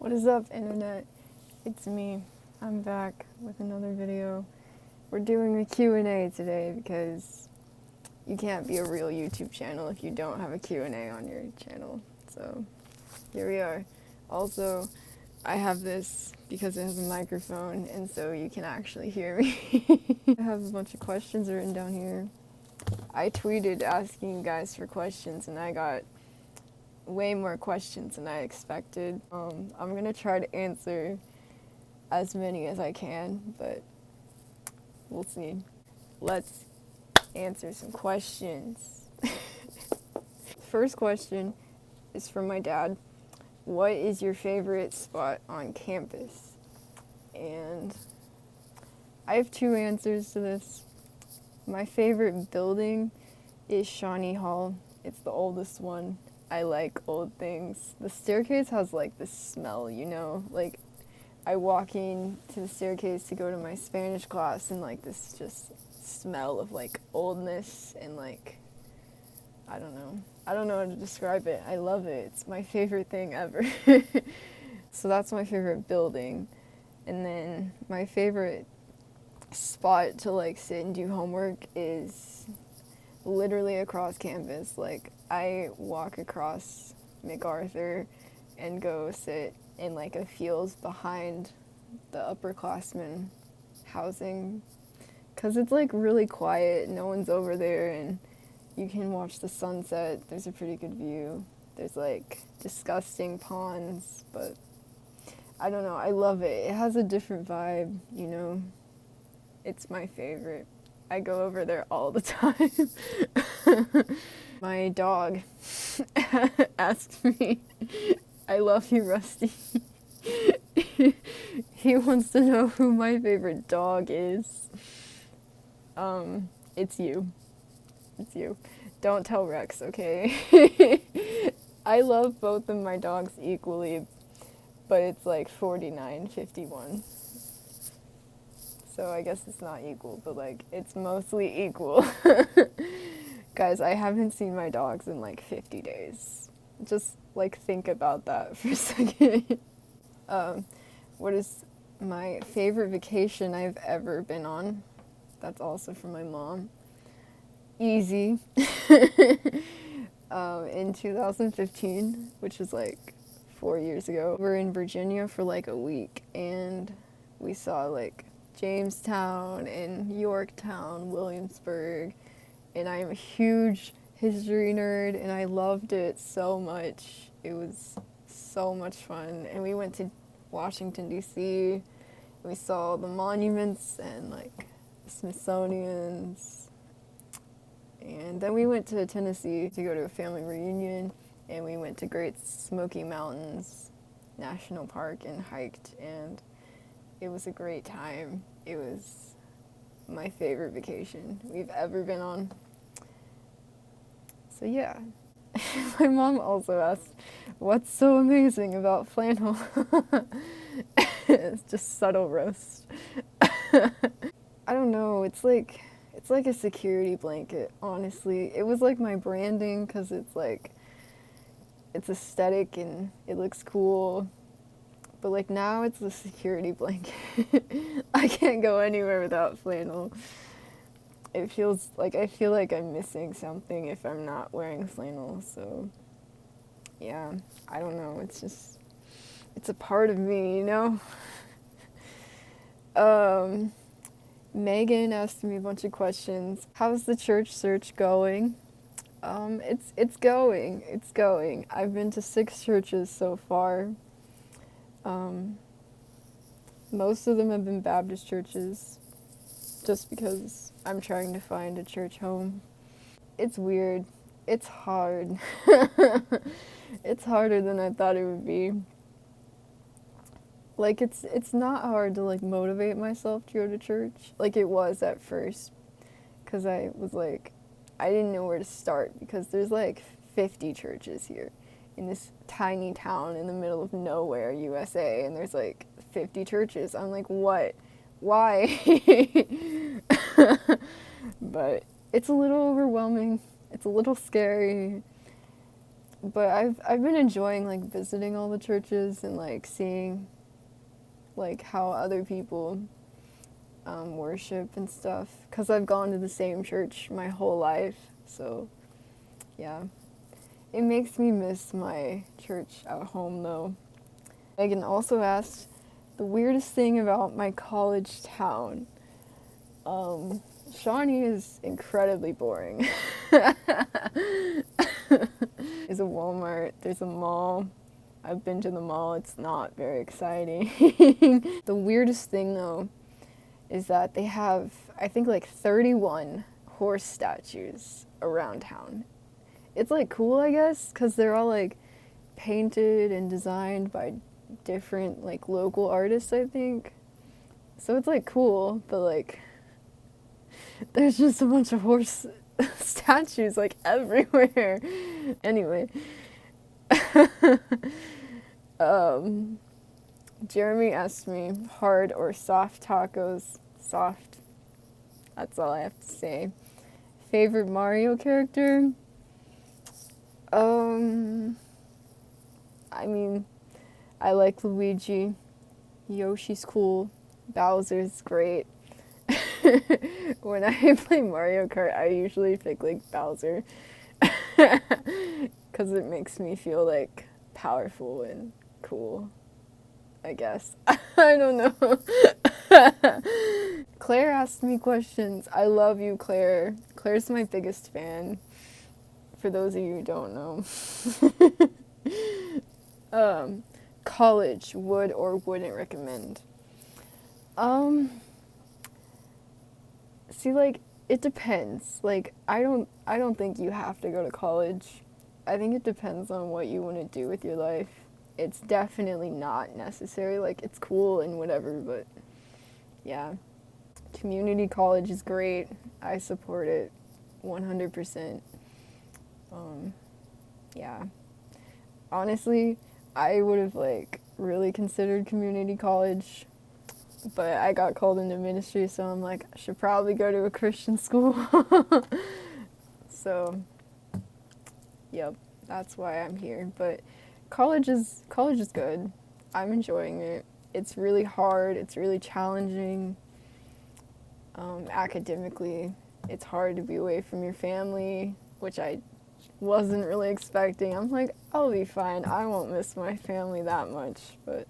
What is up, internet? It's me. I'm back with another video. We're doing a Q&A today because you can't be a real YouTube channel if you don't have a Q&A on your channel. So here we are. Also, I have this because it has a microphone and so you can actually hear me. I have a bunch of questions written down here. I tweeted asking you guys for questions and I got way more questions than I expected. I'm gonna try to answer as many as I can, but we'll see. Let's answer some questions. First question is from my dad. What is your favorite spot on campus? And I have two answers to this. My favorite building is Shawnee Hall. It's the oldest one. I like old things. The staircase has like this smell, you know? Like I walk in to the staircase to go to my Spanish class and like this just smell of like oldness and like, I don't know how to describe it. I love it. It's my favorite thing ever. So that's my favorite building. And then my favorite spot to like sit and do homework is literally across campus. Like I walk across MacArthur and go sit in like a field behind the upperclassmen housing because it's like really quiet, no one's over there, and you can watch the sunset. There's a pretty good view. There's like disgusting ponds, but I don't know, I love it. It has a different vibe, you know. It's my favorite. I go over there all the time. My dog asked me, I love you, Rusty. He wants to know who my favorite dog is. It's you. It's you. Don't tell Rex, okay? I love both of my dogs equally, but it's like 49-51. So I guess it's not equal, but like it's mostly equal. Guys, I haven't seen my dogs in like 50 days. Just like think about that for a second. What is my favorite vacation I've ever been on? That's also from my mom. Easy. In 2015, which was like 4 years ago, we were in Virginia for like a week and we saw like Jamestown and Yorktown, Williamsburg, and I'm a huge history nerd and I loved it so much. It was so much fun. And we went to Washington, D.C. We saw the monuments and like the Smithsonian's. And then we went to Tennessee to go to a family reunion, and we went to Great Smoky Mountains National Park and hiked, and it was a great time. It was my favorite vacation we've ever been on. So yeah. My mom also asked, what's so amazing about flannel? It's just subtle roast. I don't know, it's like a security blanket, honestly. It was like my branding because it's like, it's aesthetic and it looks cool. But like now it's a security blanket. I can't go anywhere without flannel. It feels like, I feel like I'm missing something if I'm not wearing flannel, so yeah, I don't know, it's just, it's a part of me, you know? Megan asked me a bunch of questions. How's the church search going? It's going. I've been to 6 churches so far. Most of them have been Baptist churches, just because I'm trying to find a church home. It's weird. It's hard. It's harder than I thought it would be. Like, it's not hard to, like, motivate myself to go to church. Like, it was at first. Because I was, like, I didn't know where to start. Because there's, like, 50 churches here. In this tiny town in the middle of nowhere, USA. And there's, like, 50 churches. I'm like, what? Why? But it's a little overwhelming. It's a little scary. but I've been enjoying like visiting all the churches and like seeing like how other people worship and stuff, because I've gone to the same church my whole life. So yeah, it makes me miss my church at home though. Megan also asked the weirdest thing about my college town. Shawnee is incredibly boring. There's a Walmart, there's a mall. I've been to the mall, it's not very exciting. The weirdest thing though is that they have, I think, like 31 horse statues around town. It's like cool, I guess, because they're all like painted and designed by different like local artists, I think. So it's like cool, but like there's just a bunch of horse statues like everywhere. Anyway. Jeremy asked me hard or soft tacos. Soft. That's all I have to say. Favorite Mario character? I mean, I like Luigi. Yoshi's cool. Bowser's great. When I play Mario Kart, I usually pick like Bowser. Because it makes me feel like powerful and cool, I guess. I don't know. Claire asked me questions. I love you, Claire. Claire's my biggest fan, for those of you who don't know. College, would or wouldn't recommend. See, like, it depends. Like, I don't think you have to go to college. I think it depends on what you want to do with your life. It's definitely not necessary. Like, it's cool and whatever, but yeah. Community college is great. I support it 100%. Yeah. Honestly, I would have like really considered community college, but I got called into ministry, so I'm like, I should probably go to a Christian school. So, yep, that's why I'm here. But college is good. I'm enjoying it. It's really hard. It's really challenging. Academically, it's hard to be away from your family, which I wasn't really expecting. I'm like, I'll be fine. I won't miss my family that much, but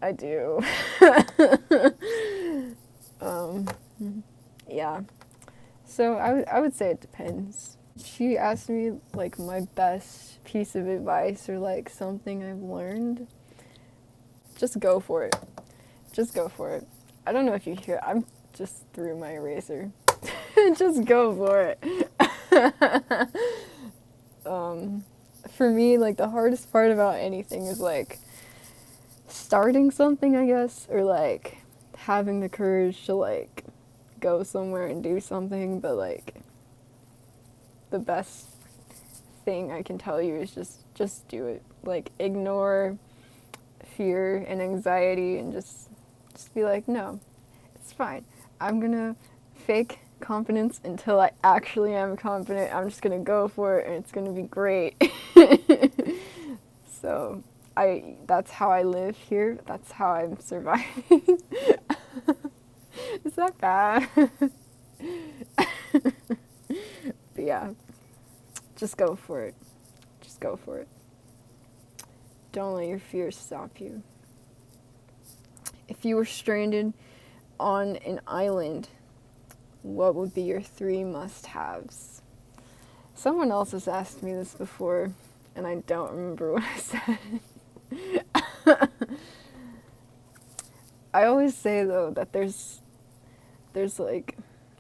I do. Yeah. So I would say it depends. She asked me like my best piece of advice or like something I've learned. Just go for it. Just go for it. I don't know if you hear, I'm just threw my eraser. Just go for it. For me, like the hardest part about anything is like starting something, I guess, or like having the courage to like go somewhere and do something, but like the best thing I can tell you is just do it. Like ignore fear and anxiety and just be like, no, it's fine. I'm gonna fake confidence until I actually am confident. I'm just gonna go for it and it's gonna be great. So that's how I live here. That's how I'm surviving. Is that bad? But yeah, just go for it. Just go for it. Don't let your fears stop you. If you were stranded on an island, what would be your 3 must-haves? Someone else has asked me this before, and I don't remember what I said. I always say, though, that there's like,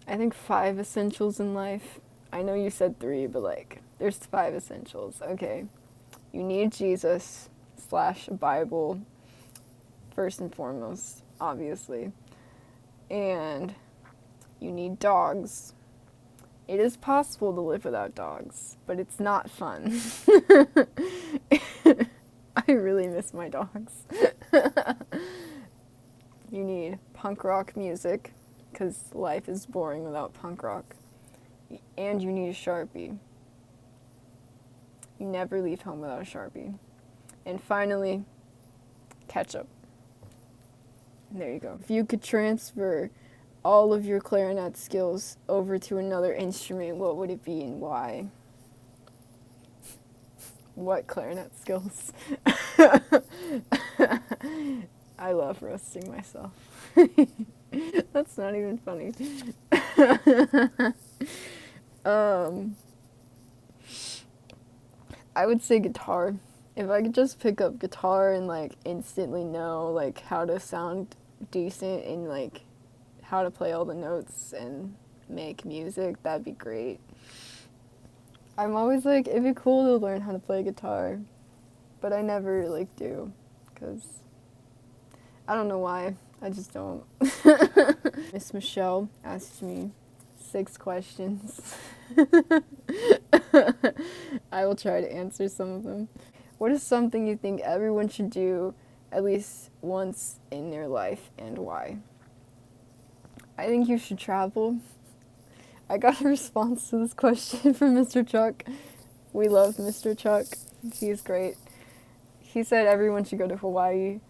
I think 5 essentials in life. I know you said 3, but like, there's 5 essentials. Okay. You need Jesus / Bible, first and foremost, obviously. And you need dogs. It is possible to live without dogs, but it's not fun. I really miss my dogs. You need punk rock music, because life is boring without punk rock. And you need a Sharpie. You never leave home without a Sharpie. And finally, ketchup. There you go. If you could transfer all of your clarinet skills over to another instrument, what would it be and why? What clarinet skills? I love roasting myself. That's not even funny. I would say guitar. If I could just pick up guitar and like instantly know like how to sound decent and like how to play all the notes and make music, that'd be great. I'm always like, it'd be cool to learn how to play guitar, but I never like do, because I don't know why, I just don't. Miss Michelle asked me 6 questions. I will try to answer some of them. What is something you think everyone should do at least once in their life and why? I think you should travel. I got a response to this question from Mr. Chuck. We love Mr. Chuck. He's great. He said everyone should go to Hawaii.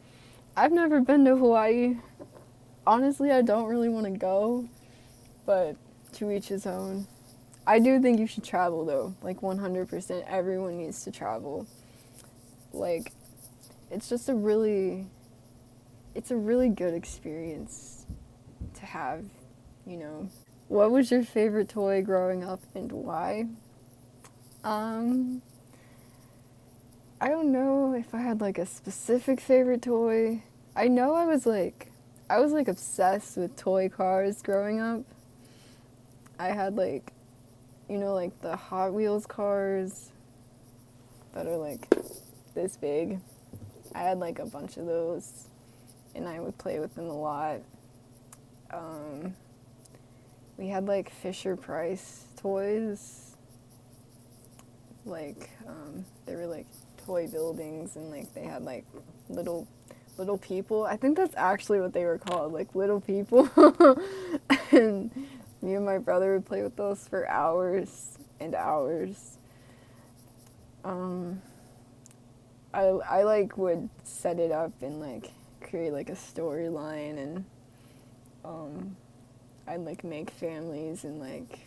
I've never been to Hawaii. Honestly, I don't really want to go, but to each his own. I do think you should travel though. Like 100%, everyone needs to travel. Like, it's just a really good experience to have, you know. What was your favorite toy growing up and why? I don't know if I had like a specific favorite toy. I know I was like obsessed with toy cars growing up. I had like, you know, like the Hot Wheels cars that are like this big. I had like a bunch of those and I would play with them a lot. We had like Fisher-Price toys. Like, they were like toy buildings and like they had like little people. I think that's actually what they were called, like little people. And me and my brother would play with those for hours and hours. I like would set it up and like create like a storyline and I'd like make families and like,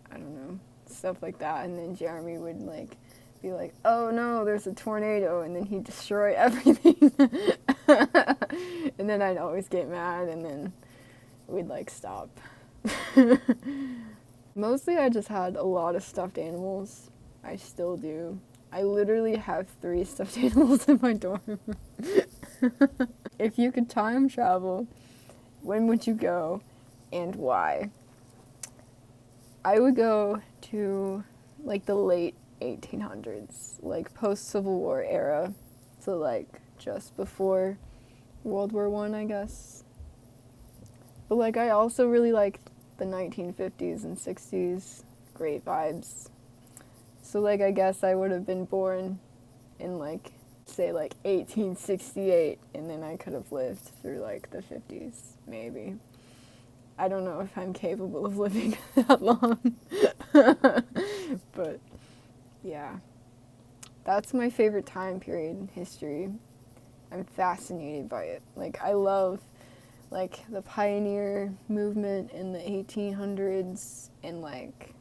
I don't know, stuff like that. And then Jeremy would like be like, oh no, there's a tornado, and then he'd destroy everything. And then I'd always get mad and then we'd like stop. Mostly I just had a lot of stuffed animals. I still do. I literally have 3 stuffed animals in my dorm. If you could time travel, when would you go and why? I would go to like the late 1800s, like post-Civil War era, so like just before World War I, I guess. But like I also really liked the 1950s and 60s, great vibes. So like I guess I would have been born in like, say like 1868, and then I could have lived through like the 50s, maybe. I don't know if I'm capable of living that long. But yeah, that's my favorite time period in history. I'm fascinated by it. Like I love like the pioneer movement in the 1800s and like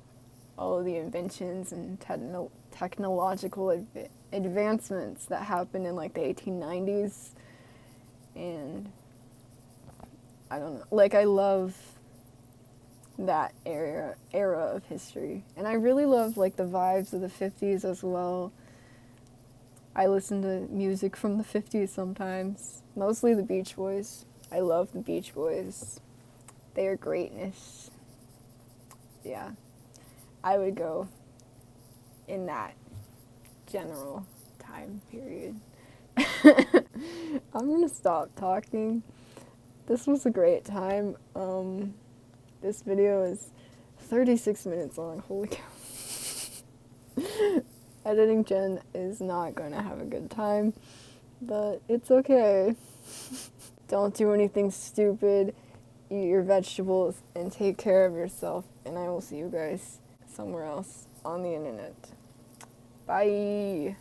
all of the inventions and technological advancements that happened in like the 1890s. And I don't know, like I love that era of history. And I really love like the vibes of the 50s as well. I listen to music from the 50s sometimes, mostly the Beach Boys. I love the Beach Boys. They are greatness. Yeah, I would go in that general time period. I'm gonna stop talking. This was a great time. This video is 36 minutes long. Holy cow. Editing Jen is not going to have a good time, but it's okay. Don't do anything stupid. Eat your vegetables and take care of yourself. And I will see you guys somewhere else on the internet. Bye.